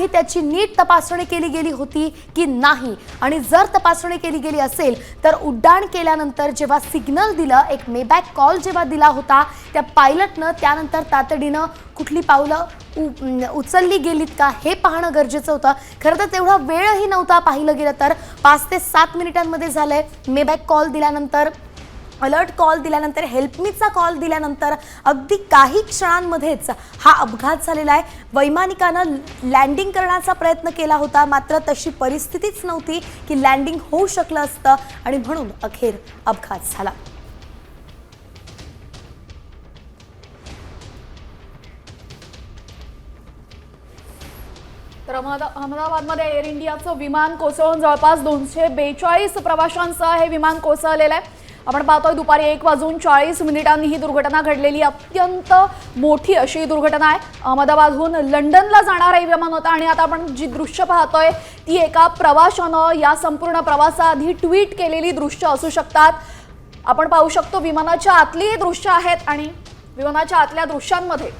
ही त्याची नीट तपासणी केली गेली होती की नाही, आणि जर तपासणी केली गेली असेल तर उड्डाण केल्यानंतर जेव्हा सिग्नल दिलं, एक मेबॅक कॉल जेव्हा दिला होता त्या पायलटनं, त्यानंतर तातडीनं कुठली पावलं उचलली गेलीत का हे पाहणं गरजेचं होतं. खरं तर तेवढा वेळही नव्हता पाहिलं गेलं तर. 5 ते 7 मिनिटांमध्ये झालंय. मेबॅक कॉल दिल्यानंतर, अलर्ट कॉल दिल्यानंतर, हेल्पमीचा कॉल दिल्यानंतर अगदी काही क्षणांमध्येच हा अपघात झालेला आहे. वैमानिकानं लँडिंग करण्याचा प्रयत्न केला होता, मात्र तशी परिस्थितीच नव्हती की लँडिंग होऊ शकलं असतं, आणि म्हणून अखेर अपघात झाला. तर अहमदाबादमध्ये एअर इंडियाचं विमान कोसळून जवळपास 242 प्रवाशांचं हे विमान कोसळलेलं आहे. आपण पाहतोय दुपारी 1:40 ही दुर्घटना घडलेली. अत्यंत मोठी अशी दुर्घटना आहे. अहमदाबादहून लंडनला जाणारं हे विमान होतं, आणि आता आपण जी दृश्य पाहतोय ती एका प्रवाशानं या संपूर्ण प्रवासाआधी ट्विट केलेली दृश्य असू शकतात. आपण पाहू शकतो विमानाच्या आतली दृश्य आहेत, आणि विमानाच्या आतल्या दृश्यांमध्ये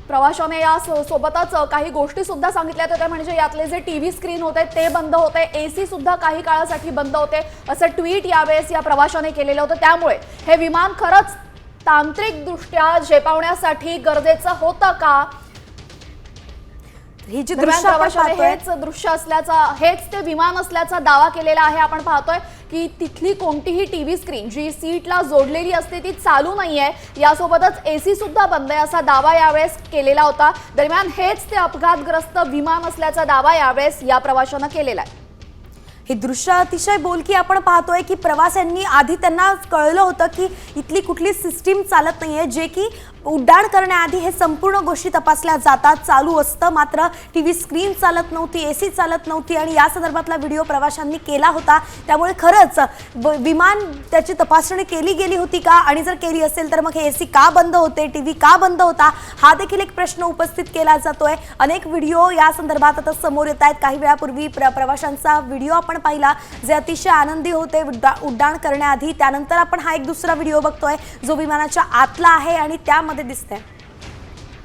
प्रवाशाने या सोबतच काही गोष्टी सुद्धा सांगितल्या होत्या. म्हणजे यातले जे टीव्ही स्क्रीन होते ते बंद होते, एसी सुद्धा काही काळासाठी बंद होते, असं ट्विट यावेळेस या प्रवाशाने केलेलं होतं. त्यामुळे हे विमान खरंच तांत्रिकदृष्ट्या झेपावण्यासाठी गरजेचं होतं का? ही जी दृश्य हेच दृश्य असल्याचा, हेच ते विमान असल्याचा दावा केलेला आहे. आपण पाहतोय की तिथली कोणतीही टीव्ही स्क्रीन जी सीटला जोडलेली असते ती चालू नाहीये, यासोबतच एसी सुद्धा बंद आहे असा दावा यावेळेस केलेला होता. दरम्यान हेच ते अपघातग्रस्त विमान असल्याचा दावा यावेळेस या प्रवाशानं केलेला आहे. हे दृश्य अतिशय बोलकी आपण पाहतोय की प्रवाशांनी आधी त्यांना कळलं होतं की इथली कुठली सिस्टीम चालत नाहीये, जे की उड्डाण करण्याआधी हे संपूर्ण गोष्टी तपासल्या जातात, चालू असतं. मात्र टीव्ही स्क्रीन चालत नव्हती, एसी चालत नव्हती, आणि या संदर्भातला व्हिडिओ प्रवाशांनी केला होता. त्यामुळे खरंच विमान त्याची तपासणी केली गेली होती का, आणि जर केली असेल तर मग हे एसी का बंद होते, टीव्ही का बंद होता, हा देखील एक प्रश्न उपस्थित केला जातोय. अनेक व्हिडिओ या संदर्भात आता समोर येत आहेत. काही वेळापूर्वी प्रवाशांचा व्हिडिओ आपण पाहिला जे अतिशय आनंदी होते उड्डाण करण्याआधी. त्यानंतर आपण हा एक दुसरा व्हिडिओ बघतोय जो विमानाच्या आतला आहे आणि त्यामध्ये दिसतंय.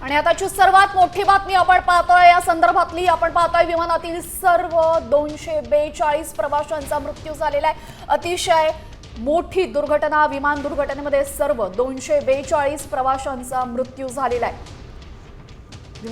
आणि आताची सर्वात मोठी बातमी आपण पाहतोय या संदर्भातली. आपण पाहतोय विमानातील सर्व 242 प्रवाशांचा मृत्यू झालेला आहे. अतिशय मोठी दुर्घटना. विमान दुर्घटनेमध्ये सर्व 242 प्रवाशांचा मृत्यू झालेला आहे.